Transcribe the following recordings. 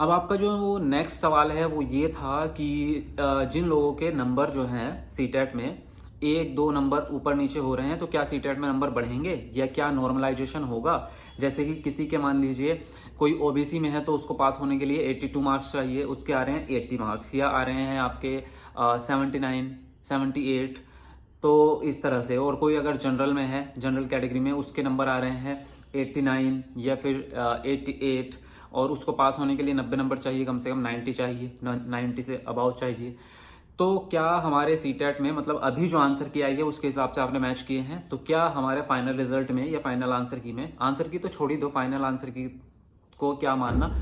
अब आपका जो नेक्स्ट सवाल है वो ये था कि जिन लोगों के नंबर जो हैं सीटेट में एक दो नंबर ऊपर नीचे हो रहे हैं तो क्या सीटेट में नंबर बढ़ेंगे या क्या नॉर्मलाइजेशन होगा। जैसे कि किसी के मान लीजिए कोई ओबीसी में है तो उसको पास होने के लिए 82 मार्क्स चाहिए, उसके आ रहे हैं 80 मार्क्स, या आ रहे हैं आपके 79 78। तो इस तरह से, और कोई अगर जनरल में है, जनरल कैटेगरी में, उसके नंबर आ रहे हैं 89 या फिर 88, और उसको पास होने के लिए 90 नंबर चाहिए, कम से कम 90 चाहिए, 90 से अबाउ चाहिए। तो क्या हमारे सीटेट में, मतलब अभी जो आंसर की आई है उसके हिसाब से आपने मैच किए हैं, तो क्या हमारे फाइनल रिजल्ट में या फाइनल आंसर की में, आंसर की तो छोड़ ही दो, फाइनल आंसर की को क्या मानना,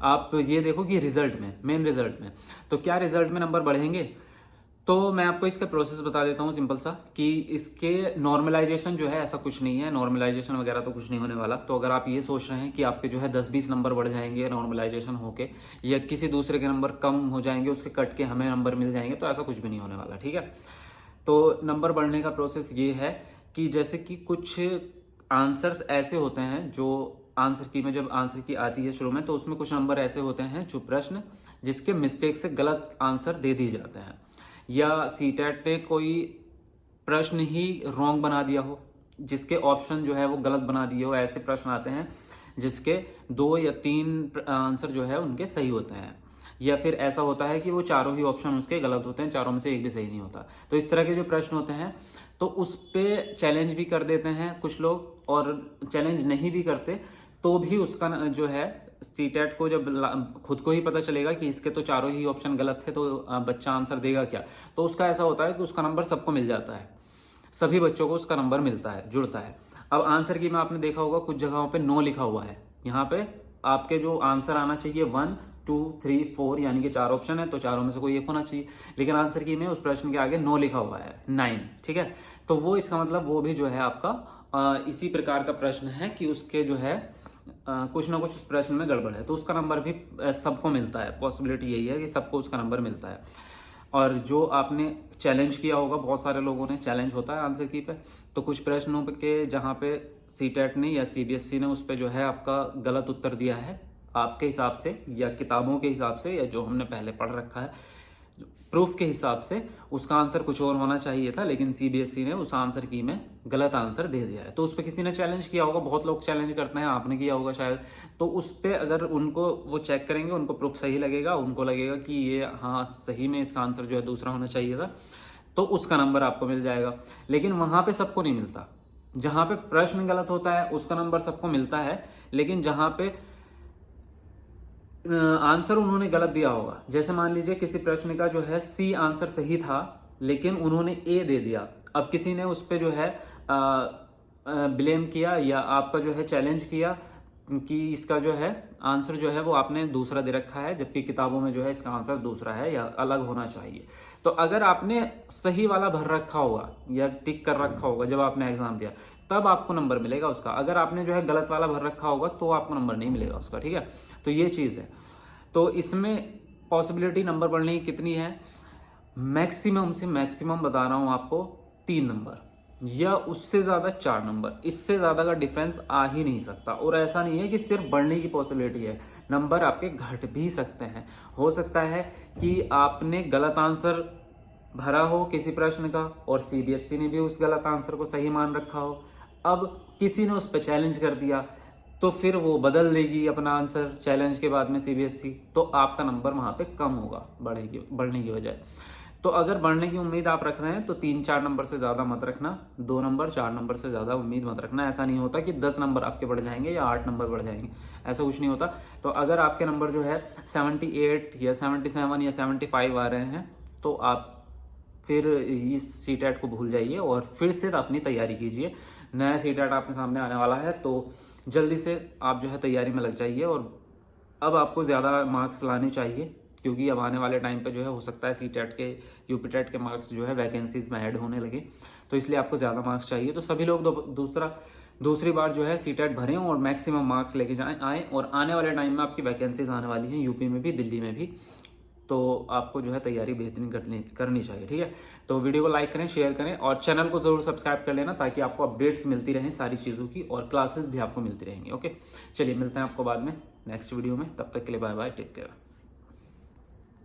आप ये देखो कि रिजल्ट में, मेन रिजल्ट में, तो क्या रिजल्ट में नंबर बढ़ेंगे। तो मैं आपको इसका प्रोसेस बता देता हूँ सिंपल सा, कि इसके नॉर्मलाइजेशन जो है ऐसा कुछ नहीं है, नॉर्मलाइजेशन वगैरह तो कुछ नहीं होने वाला। तो अगर आप ये सोच रहे हैं कि आपके जो है 10-20 नंबर बढ़ जाएंगे नॉर्मलाइजेशन होके, या किसी दूसरे के नंबर कम हो जाएंगे उसके कट के हमें नंबर मिल जाएंगे, तो ऐसा कुछ भी नहीं होने वाला, ठीक है। तो नंबर बढ़ने का प्रोसेस ये है कि जैसे कि कुछ आंसर्स ऐसे होते हैं जो आंसर की में, जब आंसर की आती है शुरू में, तो उसमें कुछ नंबर ऐसे होते हैं जो प्रश्न जिसके मिस्टेक से गलत आंसर दे दिए जाते हैं, या सीटेट ने कोई प्रश्न ही रॉन्ग बना दिया हो, जिसके ऑप्शन जो है वो गलत बना दिए हो, ऐसे प्रश्न आते हैं जिसके 2 या 3 आंसर जो है उनके सही होते हैं, या फिर ऐसा होता है कि वो चारों ही ऑप्शन उसके गलत होते हैं, चारों में से एक भी सही नहीं होता। तो इस तरह के जो प्रश्न होते हैं तो उस पे चैलेंज भी कर देते हैं कुछ लोग, और चैलेंज नहीं भी करते तो भी उसका जो है सीटेट को जब खुद को ही पता चलेगा कि इसके तो चारों ही ऑप्शन गलत थे, तो बच्चा आंसर देगा क्या, तो उसका ऐसा होता है कि उसका नंबर सबको मिल जाता है, सभी बच्चों को उसका नंबर मिलता है, जुड़ता है। अब आंसर की में आपने देखा होगा कुछ जगहों पे नो लिखा हुआ है, यहाँ पे आपके जो आंसर आना चाहिए 1 2 3 4, यानी कि 4 ऑप्शन है तो चारों में से कोई एक होना चाहिए, लेकिन आंसर की में उस प्रश्न के आगे नो लिखा हुआ है 9, ठीक है। तो वो इसका मतलब वो भी जो है आपका इसी प्रकार का प्रश्न है कि उसके जो है कुछ ना कुछ उस प्रश्न में गड़बड़ है, तो उसका नंबर भी सबको मिलता है। पॉसिबिलिटी यही है कि सबको उसका नंबर मिलता है। और जो आपने चैलेंज किया होगा, बहुत सारे लोगों ने, चैलेंज होता है आंसर की पे, तो कुछ प्रश्नों के जहाँ पे सीटेट ने या सीबीएसई ने उस पे जो है आपका गलत उत्तर दिया है आपके हिसाब से, या किताबों के हिसाब से, या जो हमने पहले पढ़ रखा है प्रूफ के हिसाब से, उसका आंसर कुछ और होना चाहिए था, लेकिन सीबीएसई ने उस आंसर की में गलत आंसर दे दिया है। तो उस पर किसी ने चैलेंज किया होगा, बहुत लोग चैलेंज करते हैं, आपने किया होगा शायद। तो उस पर अगर उनको वो चेक करेंगे, उनको प्रूफ सही लगेगा, उनको लगेगा कि ये हाँ सही में इसका आंसर जो है दूसरा होना चाहिए था, तो उसका नंबर आपको मिल जाएगा। लेकिन वहां पे सबको नहीं मिलता, जहां पे प्रश्न गलत होता है उसका नंबर सबको मिलता है, लेकिन जहां पे आंसर उन्होंने गलत दिया होगा, जैसे मान लीजिए किसी प्रश्न का जो है सी आंसर सही था लेकिन उन्होंने ए दे दिया, अब किसी ने उस पर जो है ब्लेम किया या आपका जो है चैलेंज किया कि इसका जो है आंसर जो है वो आपने दूसरा दे रखा है, जबकि किताबों में जो है इसका आंसर दूसरा है या अलग होना चाहिए। तो अगर आपने सही वाला भर रखा होगा या टिक कर रखा होगा जब आपने एग्जाम दिया, तब आपको नंबर मिलेगा उसका। अगर आपने जो है गलत वाला भर रखा होगा तो आपको नंबर नहीं मिलेगा उसका, ठीक है। तो ये चीज है। तो इसमें पॉसिबिलिटी नंबर बढ़ने की कितनी है, मैक्सिमम से मैक्सिमम बता रहा हूं आपको 3 नंबर, या उससे ज्यादा 4 नंबर, इससे ज्यादा का डिफरेंस आ ही नहीं सकता। और ऐसा नहीं है कि सिर्फ बढ़ने की पॉसिबिलिटी है, नंबर आपके घट भी सकते हैं। हो सकता है कि आपने गलत आंसर भरा हो किसी प्रश्न का और सीबीएसई ने भी उस गलत आंसर को सही मान रखा हो, अब किसी ने उस पर चैलेंज कर दिया तो फिर वो बदल देगी अपना आंसर चैलेंज के बाद में सीबीएसई, तो आपका नंबर वहां पे कम होगा बढ़ने की बजाय। तो अगर बढ़ने की उम्मीद आप रख रहे हैं तो 3-4 नंबर से ज्यादा मत रखना, 2 नंबर 4 नंबर से ज्यादा उम्मीद मत रखना। ऐसा नहीं होता कि 10 नंबर आपके बढ़ जाएंगे या 8 नंबर बढ़ जाएंगे, ऐसा कुछ नहीं होता। तो अगर आपके नंबर जो है 78 या 77 या 75 आ रहे हैं, तो आप फिर इस सीटेट को भूल जाइए और फिर से अपनी तैयारी कीजिए। नया सीटेट आपके सामने आने वाला है, तो जल्दी से आप जो है तैयारी में लग जाइए। और अब आपको ज़्यादा मार्क्स लाने चाहिए, क्योंकि अब आने वाले टाइम पे जो है हो सकता है सीटेट के, यूपीटेट के मार्क्स जो है वैकेंसीज में ऐड होने लगे, तो इसलिए आपको ज़्यादा मार्क्स चाहिए। तो सभी लोग दूसरी बार जो है सीटेट भरें और मैक्सिमम मार्क्स लेके आए। और आने वाले टाइम में आपकी वैकेंसीज आने वाली हैं, यूपी में भी, दिल्ली में भी, तो आपको जो है तैयारी बेहतरीन करनी चाहिए, ठीक है। तो वीडियो को लाइक करें, शेयर करें, और चैनल को जरूर सब्सक्राइब कर लेना, ताकि आपको अपडेट्स मिलती रहें सारी चीज़ों की, और क्लासेस भी आपको मिलती रहेंगी। ओके, चलिए मिलते हैं आपको बाद में। नेक्स्ट वीडियो में। तब तक के लिए बाय बाय, टेक केयर।